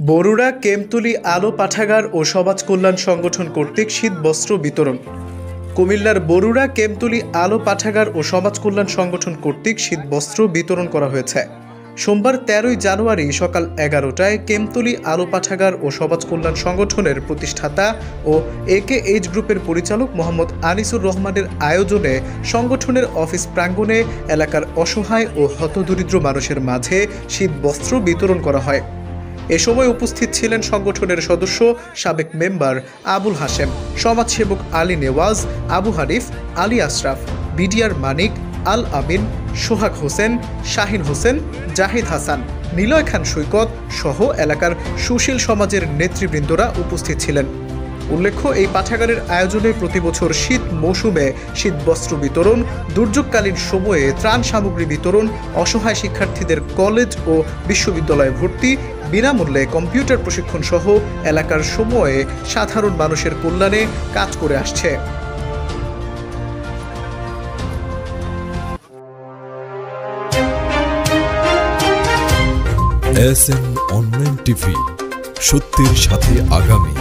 বরুড়া কেমতলী আলো পাঠাগার ও সমাজ কল্যাণ সংগঠন কর্তৃক শীত বস্ত্র বিতরণ। কুমিল্লার বরুড়া কেমতলী আলো পাঠাগার ও সমাজ কল্যাণ সংগঠন কর্তৃক শীত বস্ত্র বিতরণ করা হয়েছে। সোমবার 13 জানুয়ারি সকাল 11টায় কেমতলী আলো পাঠাগার ও সমাজ কল্যাণ সংগঠনের প্রতিষ্ঠাতা ও AKH গ্রুপের পরিচালক মোহাম্মদ আনিসুর রহমানের আয়োজনে সংগঠনের অফিস প্রাঙ্গণে এলাকার অসহায় ও হতদরিদ্র মানুষের মাঝে শীত বস্ত্র বিতরণ করা হয়। এ সময় উপস্থিত ছিলেন সংগঠনের সদস্য সাবেক মেম্বার আবুল হাশেম, সমাজসেবক আলী নেওয়াজ, আবু হানিফ, আলী আশরাফ, বিডিআর মানিক, আল আমিন, সোহাগ হোসেন, শাহিন হোসেন, জাহিদ হাসান, নিলয় খান সৈকত সহ এলাকার সুশীল সমাজের নেতৃবৃন্দরা উপস্থিত ছিলেন। উল্লেখ্য, এই পাঠাগারের আয়োজনে প্রতিবছর শীত মৌসুমে শীত বস্ত্র বিতরণ, দুর্যোগকালীন সময়ে ত্রাণ সামগ্রী বিতরণ, অসহায় শিক্ষার্থীদের কলেজ ও বিশ্ববিদ্যালয়ে ভর্তি, বিনামূল্যে কম্পিউটার প্রশিক্ষণ সহ এলাকার সময়ে সাধারণ মানুষের কল্যাণে কাজ করে আসছে। SN অনলাইন টিভি, সত্যের সাথে আগামী।